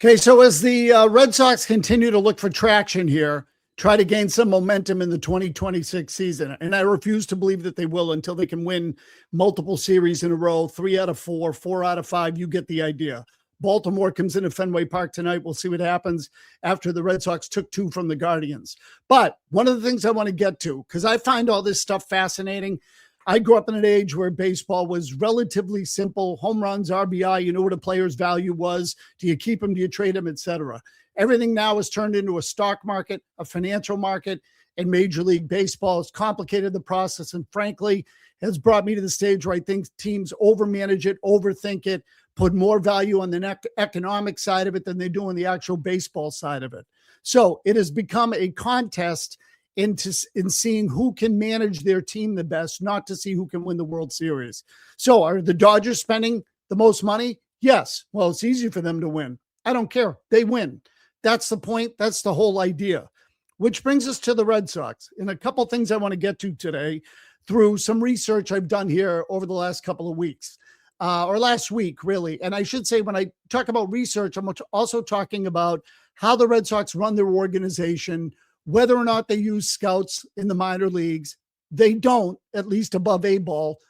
Okay, so as the Red Sox continue to look for traction here, try to gain some momentum in the 2026 season, and I refuse to believe that they will until they can win multiple series in a row, 3 out of 4, 4 out of 5, you get the idea. Baltimore comes into Fenway Park tonight. We'll see what happens after the Red Sox took 2 from the Guardians. But one of the things I want to get to, because I find all this stuff fascinating. I grew up in an age where baseball was relatively simple. Home runs, RBI, you know what a player's value was. Do you keep him? Do you trade him, et cetera? Everything now is turned into a stock market, a financial market, and Major League Baseball has complicated the process and frankly has brought me to the stage where I think teams overmanage it, overthink it, put more value on the economic side of it than they do on the actual baseball side of it. So it has become a contest in seeing who can manage their team the best, not to see who can win the World Series. So are the Dodgers spending the most money? Yes. Well, it's easy for them to win. I don't care. They win. That's the point. That's the whole idea, which brings us to the Red Sox. And a couple things I want to get to today through some research I've done here over the last couple of weeks, or last week, really. And I should say, when I talk about research, I'm also talking about how the Red Sox run their organization, whether or not they use scouts in the minor leagues. They don't, at least above A ball.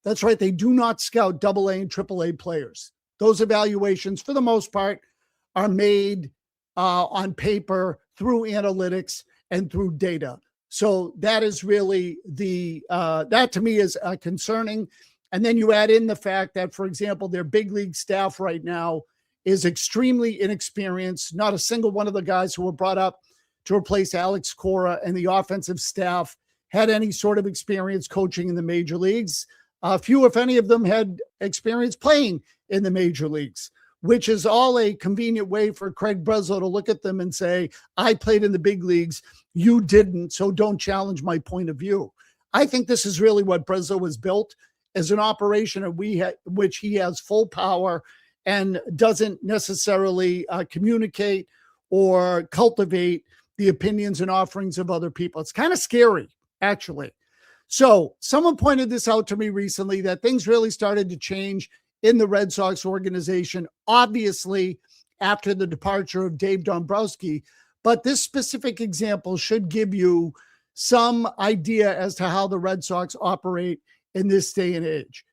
That's right. They do not scout AA and AAA players. Those evaluations, for the most part, are made on paper through analytics and through data. So that is really that to me is concerning. And then you add in the fact that, for example, their big league staff right now is extremely inexperienced. Not a single one of the guys who were brought up to replace Alex Cora and the offensive staff had any sort of experience coaching in the major leagues. Few, if any of them, had experience playing in the major leagues, which is all a convenient way for Craig Breslow to look at them and say, I played in the big leagues, you didn't, so don't challenge my point of view. I think this is really what Breslow was built, as an operation of which he has full power and doesn't necessarily communicate or cultivate the opinions and offerings of other people. It's kind of scary, actually. So someone pointed this out to me recently, that things really started to change in the Red Sox organization, obviously after the departure of Dave Dombrowski. But this specific example should give you some idea as to how the Red Sox operate in this day and age.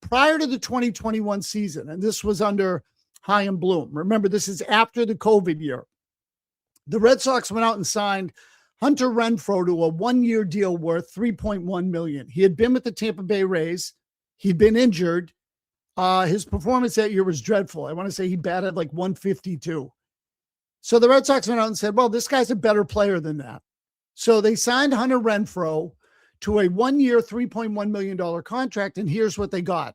Prior to the 2021 season, and this was under Chaim Bloom. Remember, this is after the COVID year. The Red Sox went out and signed Hunter Renfroe to a 1-year deal worth $3.1 million. He had been with the Tampa Bay Rays. He'd been injured. His performance that year was dreadful. I want to say he batted like 152. So the Red Sox went out and said, well, this guy's a better player than that. So they signed Hunter Renfroe to a 1-year, $3.1 million contract. And here's what they got: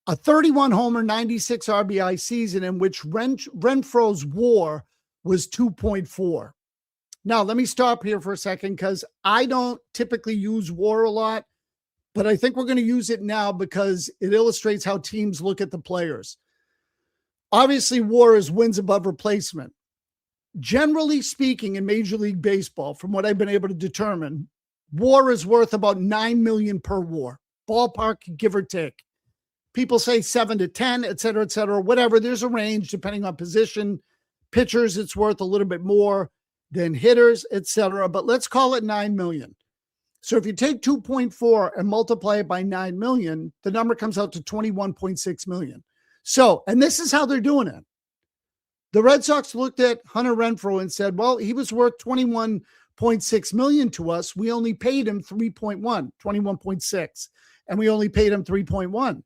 a 31 homer, 96 RBI season in which Renfroe's WAR was 2.4. Now, let me stop here for a second, because I don't typically use WAR a lot, but I think we're going to use it now because it illustrates how teams look at the players. Obviously, WAR is wins above replacement. Generally speaking, in Major League Baseball, from what I've been able to determine, WAR is worth about $9 million per WAR. Ballpark, give or take. People say 7 to 10, et cetera, whatever. There's a range depending on position. Pitchers, it's worth a little bit more than hitters, et cetera. But let's call it $9 million. So if you take 2.4 and multiply it by 9 million, the number comes out to 21.6 million. So, and this is how they're doing it. The Red Sox looked at Hunter Renfroe and said, well, he was worth 21.6 million to us. We only paid him 21.6, and we only paid him 3.1.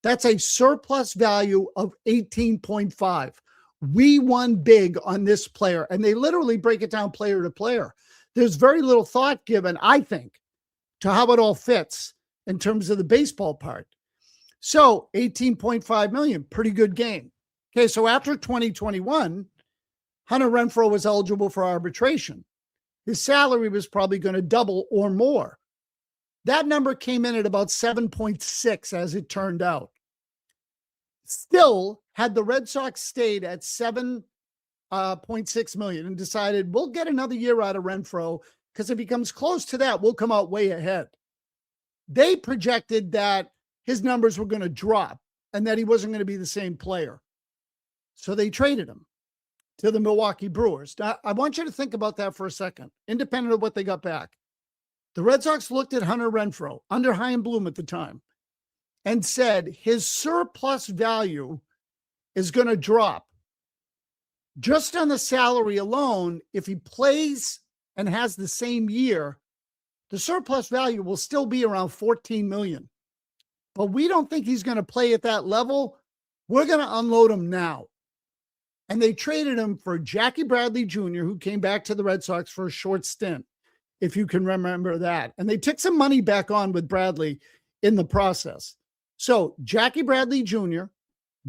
That's a surplus value of 18.5. We won big on this player, and they literally break it down player to player. There's very little thought given, I think, to how it all fits in terms of the baseball part. So 18.5 million, pretty good game. Okay, so after 2021, Hunter Renfroe was eligible for arbitration. His salary was probably going to double or more. That number came in at about 7.6 as it turned out. Still, had the Red Sox stayed at 7.6 million and decided we'll get another year out of Renfroe, because if he comes close to that, we'll come out way ahead. They projected that his numbers were going to drop and that he wasn't going to be the same player. So they traded him to the Milwaukee Brewers. Now, I want you to think about that for a second, independent of what they got back. The Red Sox looked at Hunter Renfroe under Chaim Bloom at the time and said his surplus value is going to drop just on the salary alone. If he plays and has the same year, the surplus value will still be around $14 million. But we don't think he's going to play at that level. We're going to unload him now. And they traded him for Jackie Bradley Jr., who came back to the Red Sox for a short stint, if you can remember that. And they took some money back on with Bradley in the process. So Jackie Bradley Jr.,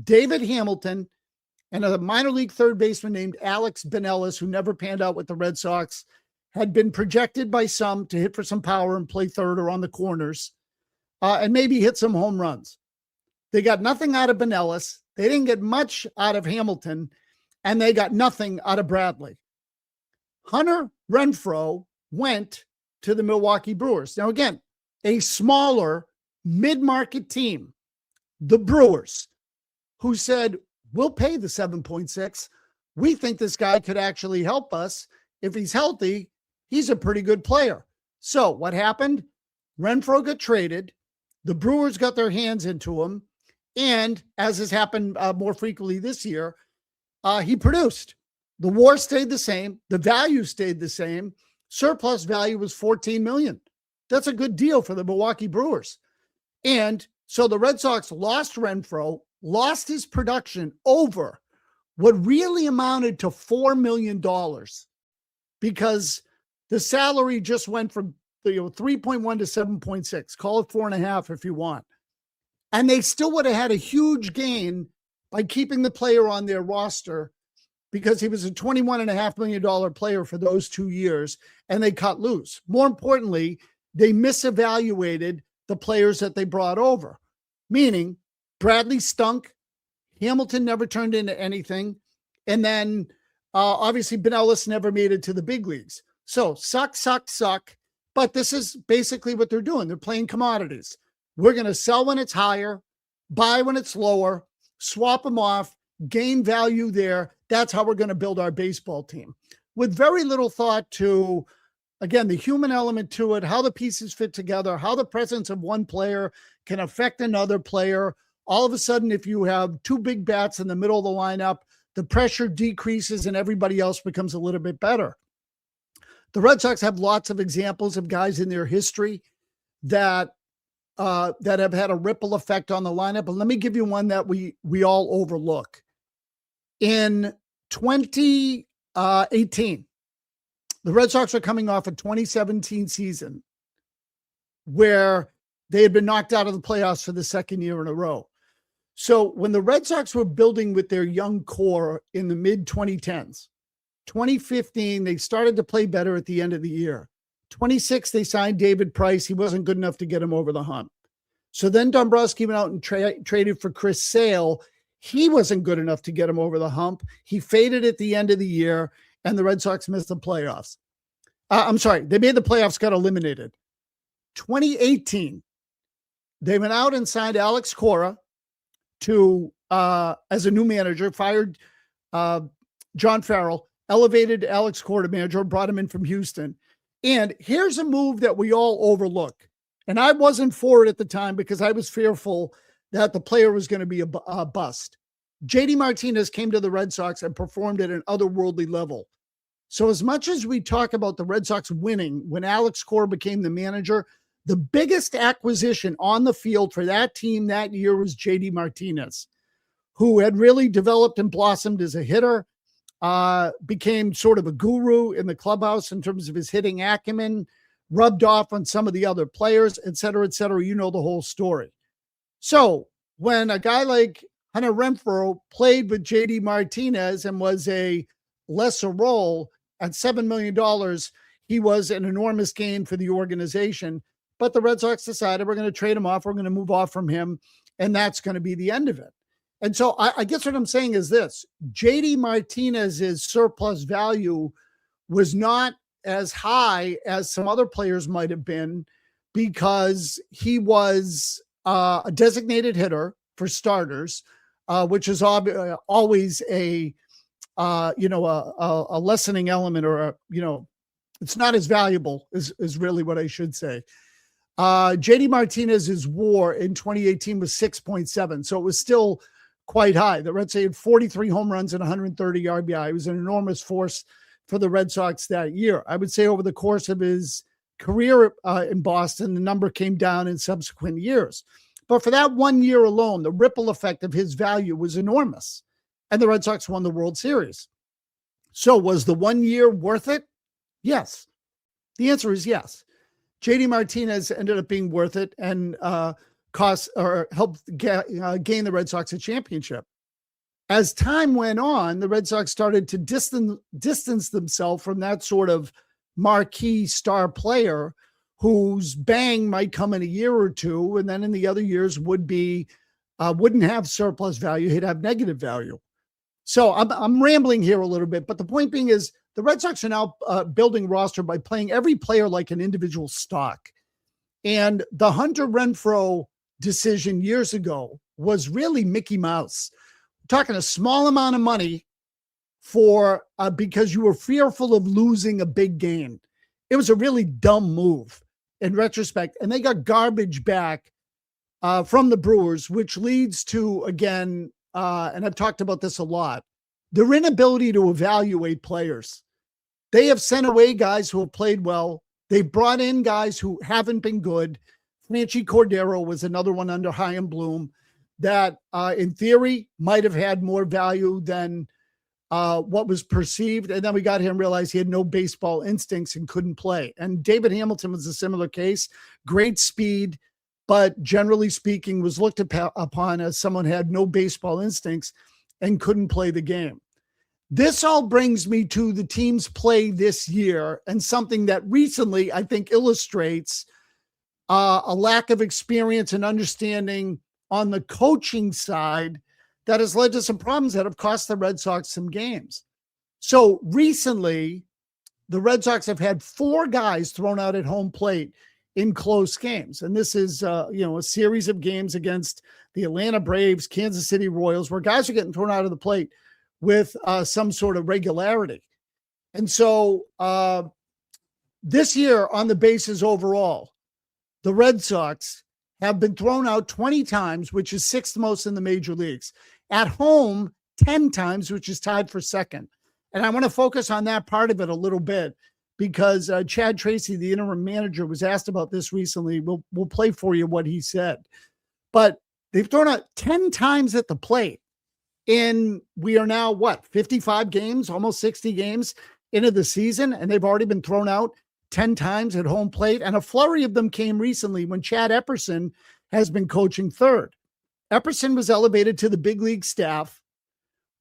David Hamilton, and a minor league third baseman named Alex Benellis, who never panned out with the Red Sox, had been projected by some to hit for some power and play third or on the corners, and maybe hit some home runs. They got nothing out of Benellis. They didn't get much out of Hamilton, and they got nothing out of Bradley. Hunter Renfroe went to the Milwaukee Brewers. Now, again, a smaller mid-market team, the Brewers, who said, we'll pay the 7.6. We think this guy could actually help us. If he's healthy, he's a pretty good player. So what happened? Renfroe got traded. The Brewers got their hands into him. And as has happened more frequently this year, he produced. The WAR stayed the same. The value stayed the same. Surplus value was $14 million. That's a good deal for the Milwaukee Brewers. And so the Red Sox lost Renfroe, lost his production over what really amounted to $4 million, because the salary just went from 3.1 to 7.6. Call it 4.5 if you want. And they still would have had a huge gain by keeping the player on their roster, because he was a $21.5 million player for those 2 years, and they cut loose. More importantly, they misevaluated the players that they brought over, meaning Bradley stunk, Hamilton never turned into anything, and then obviously Benellis never made it to the big leagues. So suck. But this is basically what they're doing. They're playing commodities. We're going to sell when it's higher, buy when it's lower, swap them off, gain value there. That's how we're going to build our baseball team, with very little thought to, again, the human element to it, how the pieces fit together, how the presence of one player can affect another player. All of a sudden, if you have two big bats in the middle of the lineup, the pressure decreases and everybody else becomes a little bit better. The Red Sox have lots of examples of guys in their history that have had a ripple effect on the lineup. And let me give you one that we all overlook. In 2018, the Red Sox are coming off a 2017 season where they had been knocked out of the playoffs for the second year in a row. So when the Red Sox were building with their young core in the mid-2010s, 2015, they started to play better at the end of the year. 26, they signed David Price. He wasn't good enough to get him over the hump. So then Dombrowski went out and traded for Chris Sale. He wasn't good enough to get him over the hump. He faded at the end of the year, and the Red Sox missed the playoffs. They made the playoffs, got eliminated. 2018, they went out and signed Alex Cora to as a new manager, fired John Farrell, elevated Alex Cora to manager, brought him in from Houston. And here's a move that we all overlook. And I wasn't for it at the time because I was fearful that the player was going to be a bust. JD Martinez came to the Red Sox and performed at an otherworldly level. So as much as we talk about the Red Sox winning when Alex Cora became the manager, the biggest acquisition on the field for that team that year was JD Martinez, who had really developed and blossomed as a hitter, became sort of a guru in the clubhouse in terms of his hitting acumen, rubbed off on some of the other players, et cetera, et cetera. You know the whole story. So when a guy like Hunter Renfroe played with JD Martinez and was a lesser role at $7 million, he was an enormous gain for the organization. But the Red Sox decided we're going to trade him off. We're going to move off from him. And that's going to be the end of it. And so I guess what I'm saying is this: JD Martinez's surplus value was not as high as some other players might have been, because he was a designated hitter for starters. which is always a lessening element, or it's not as valuable is really what I should say. JD Martinez's WAR in 2018 was 6.7, so it was still quite high. The Red Sox had 43 home runs and 130 RBI. It was an enormous force for the Red Sox that year. I would say over the course of his career in Boston, the number came down in subsequent years. But for that 1 year alone, the ripple effect of his value was enormous. And the Red Sox won the World Series. So was the 1 year worth it? Yes. The answer is yes. JD Martinez ended up being worth it and helped gain the Red Sox a championship. As time went on, the Red Sox started to distance themselves from that sort of marquee star player whose bang might come in a year or two, and then in the other years wouldn't have surplus value. He'd have negative value. So I'm rambling here a little bit, but the point being is the Red Sox are now building roster by playing every player like an individual stock. And the Hunter Renfroe decision years ago was really Mickey Mouse. We're talking a small amount of money for because you were fearful of losing a big gain. It was a really dumb move in retrospect, and they got garbage back from the Brewers, which leads to, again, and I've talked about this a lot, their inability to evaluate players. They have sent away guys who have played well. They brought in guys who haven't been good. Franchi Cordero was another one under Chaim Bloom that in theory might have had more value than what was perceived. And then we got him realized he had no baseball instincts and couldn't play. And David Hamilton was a similar case. Great speed, but generally speaking was looked upon as someone who had no baseball instincts and couldn't play the game. This all brings me to the team's play this year, and something that recently I think illustrates a lack of experience and understanding on the coaching side that has led to some problems that have cost the Red Sox some games. So recently, the Red Sox have had 4 guys thrown out at home plate in close games. And this is, a series of games against the Atlanta Braves, Kansas City Royals, where guys are getting thrown out of the plate with some sort of regularity. And so this year on the bases overall, the Red Sox have been thrown out 20 times, which is 6th most in the major leagues. At home, 10 times, which is tied for 2nd. And I want to focus on that part of it a little bit because Chad Tracy, the interim manager, was asked about this recently. We'll play for you what he said. But they've thrown out 10 times at the plate. And we are now, 55 games, almost 60 games into the season, and they've already been thrown out 10 times at home plate. And a flurry of them came recently when Chad Epperson has been coaching third. Epperson was elevated to the big league staff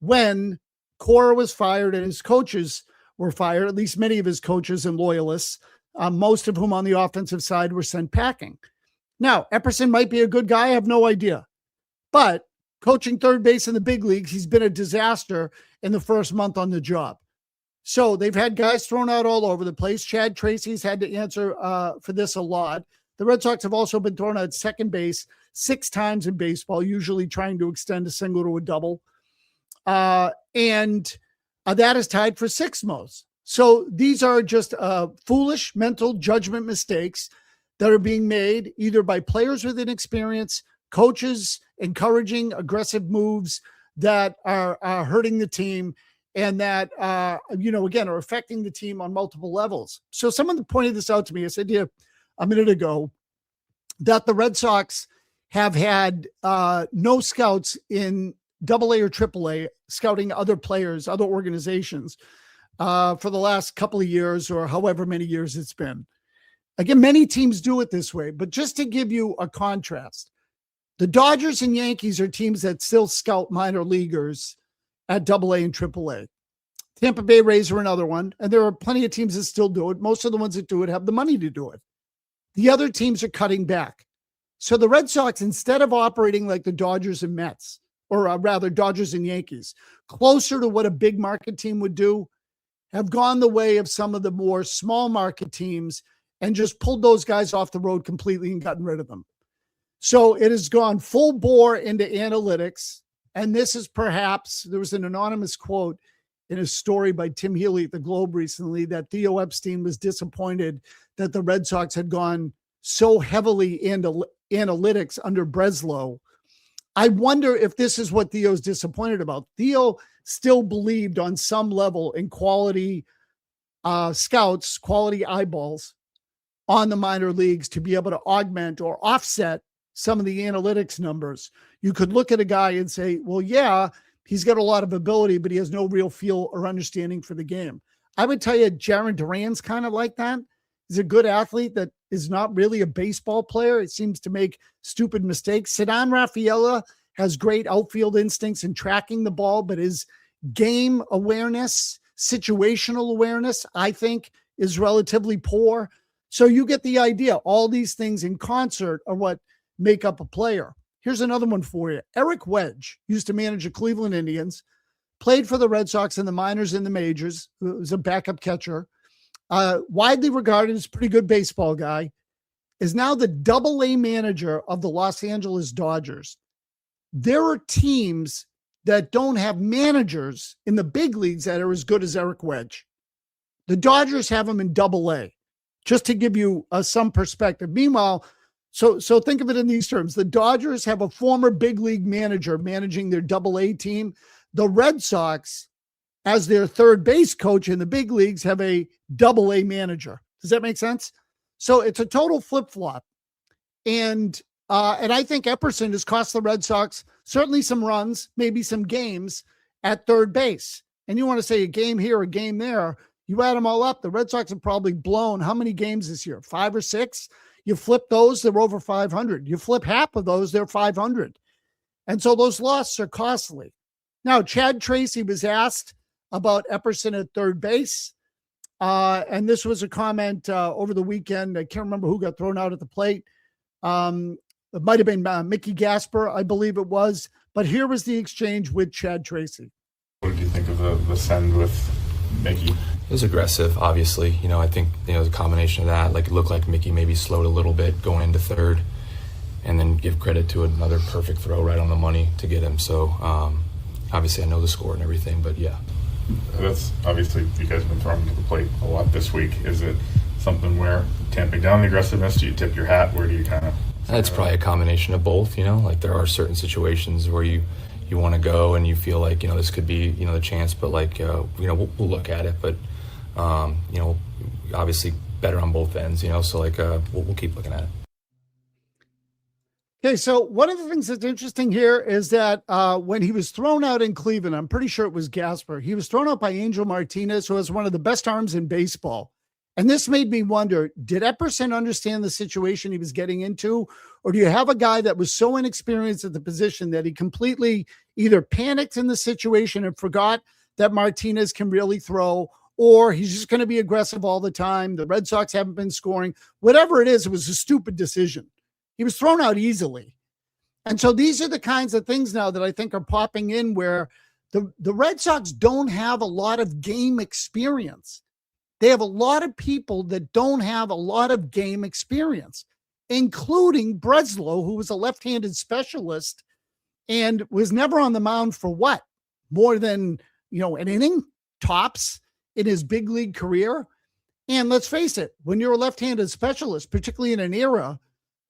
when Cora was fired and his coaches were fired, at least many of his coaches and loyalists, most of whom on the offensive side were sent packing. Now, Epperson might be a good guy. I have no idea. But coaching third base in the big leagues, he's been a disaster in the first month on the job. So they've had guys thrown out all over the place. Chad Tracy's had to answer for this a lot. The Red Sox have also been thrown out at second base 6 times in baseball, usually trying to extend a single to a double. And that is tied for 6th most. So these are just foolish mental judgment mistakes that are being made either by players with inexperience, coaches encouraging aggressive moves that are hurting the team and that, again, are affecting the team on multiple levels. So someone pointed this out to me. I said a minute ago that the Red Sox have had no scouts in AA or AAA scouting other players, other organizations for the last couple of years or however many years it's been. Again, many teams do it this way, but just to give you a contrast, the Dodgers and Yankees are teams that still scout minor leaguers at AA and AAA. Tampa Bay Rays are another one, and there are plenty of teams that still do it. Most of the ones that do it have the money to do it. The other teams are cutting back. So the Red Sox, instead of operating like the Dodgers and Mets, or rather Dodgers and Yankees, closer to what a big market team would do, have gone the way of some of the more small market teams and just pulled those guys off the road completely and gotten rid of them. So it has gone full bore into analytics And this is perhaps, there was an anonymous quote in a story by Tim Healy at the Globe recently that Theo Epstein was disappointed that the Red Sox had gone so heavily into analytics under Breslow. I wonder if this is what Theo's disappointed about. Theo still believed on some level in quality scouts, quality eyeballs on the minor leagues to be able to augment or offset some of the analytics numbers. You could look at a guy and say, well, yeah, he's got a lot of ability, but he has no real feel or understanding for the game. I would tell you, Jarren Duran's kind of like that. He's a good athlete that is not really a baseball player. It seems to make stupid mistakes. Ceddanne Rafaela has great outfield instincts in tracking the ball, but his game awareness, situational awareness, I think, is relatively poor. So you get the idea. All these things in concert are what make up a player. Here's another one for you. Eric Wedge used to manage the Cleveland Indians, played for the Red Sox in the minors and the majors. He was a backup catcher. Widely regarded as a pretty good baseball guy, is now the Double-A manager of the Los Angeles Dodgers. There are teams that don't have managers in the big leagues that are as good as Eric Wedge. The Dodgers have him in Double-A, just to give you some perspective. Meanwhile, so think of it in these terms. The Dodgers have a former big league manager managing their Double-A team. The Red Sox, as their third base coach in the big leagues, have a Double-A manager. Does that make sense? So it's a total flip-flop. And I think Epperson has cost the Red Sox certainly some runs, maybe some games at third base. And you want to say a game here, a game there, you add them all up, the Red Sox have probably blown how many games this year? 5 or 6? You flip those, they're over 500. You flip half of those, they're 500. And so those losses are costly. Now, Chad Tracy was asked about Epperson at third base. And this was a comment over the weekend. I can't remember who got thrown out at the plate. It might have been Mickey Gasper, I believe it was. But here was the exchange with Chad Tracy. What did you think of the send with Mickey? It was aggressive, obviously. I think, the combination of that, like it looked like Mickey maybe slowed a little bit going into third, and then give credit to another perfect throw right on the money to get him. So, obviously I know the score and everything, but yeah. That's obviously, you guys have been throwing to the plate a lot this week. Is it something where tamping down the aggressiveness, do you tip your hat? Where do you kind of... It's probably a combination of both, like there are certain situations where you want to go and you feel like, this could be, the chance, but like, we'll look at it, but, obviously better on both ends, so like, we'll keep looking at it. Okay, so one of the things that's interesting here is that when he was thrown out in Cleveland, I'm pretty sure it was Gasper, he was thrown out by Angel Martinez, who has one of the best arms in baseball. And this made me wonder, did Epperson understand the situation he was getting into? Or do you have a guy that was so inexperienced at the position that he completely either panicked in the situation and forgot that Martinez can really throw, or he's just going to be aggressive all the time? The Red Sox haven't been scoring. Whatever it is, it was a stupid decision. He was thrown out easily. And so these are the kinds of things now that I think are popping in where the Red Sox don't have a lot of game experience. They have a lot of people that don't have a lot of game experience, including Breslow, who was a left-handed specialist and was never on the mound for what? More than, an inning tops in his big league career. And let's face it, when you're a left-handed specialist, particularly in an era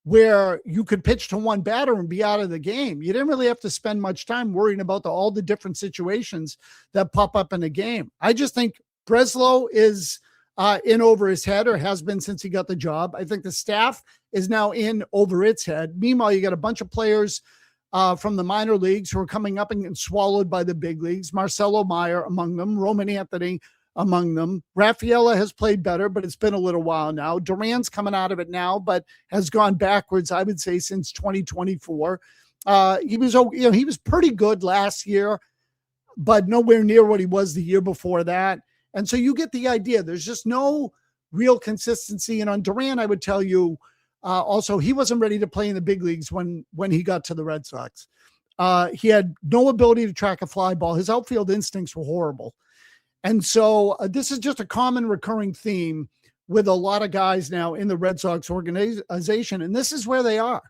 where you could pitch to one batter and be out of the game, you didn't really have to spend much time worrying about all the different situations that pop up in a game. I just think Breslow is in over his head, or has been since he got the job. I think the staff is now in over its head. Meanwhile, you got a bunch of players from the minor leagues who are coming up and swallowed by the big leagues. Marcelo Meyer among them, Roman Anthony among them. Rafaela has played better, but it's been a little while now. Duran's coming out of it now, but has gone backwards, I would say, since 2024. He was pretty good last year, but nowhere near what he was the year before that. And so you get the idea. There's just no real consistency. And on Duran, I would tell you also, he wasn't ready to play in the big leagues when he got to the Red Sox. He had no ability to track a fly ball. His outfield instincts were horrible. And so this is just a common recurring theme with a lot of guys now in the Red Sox organization. And this is where they are.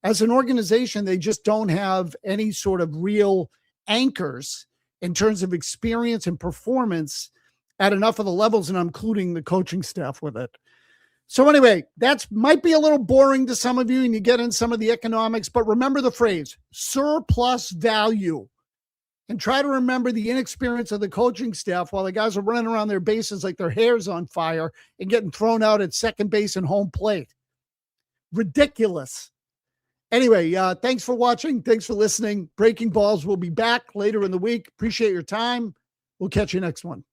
As an organization, they just don't have any sort of real anchors in terms of experience and performance at enough of the levels, and I'm including the coaching staff with it. So anyway, that's might be a little boring to some of you, and you get in some of the economics, but remember the phrase surplus value, and try to remember the inexperience of the coaching staff while the guys are running around their bases like their hair's on fire and getting thrown out at second base and home plate. Ridiculous. Anyway, thanks for watching. Thanks for listening. Breaking Balls will be back later in the week. Appreciate your time. We'll catch you next one.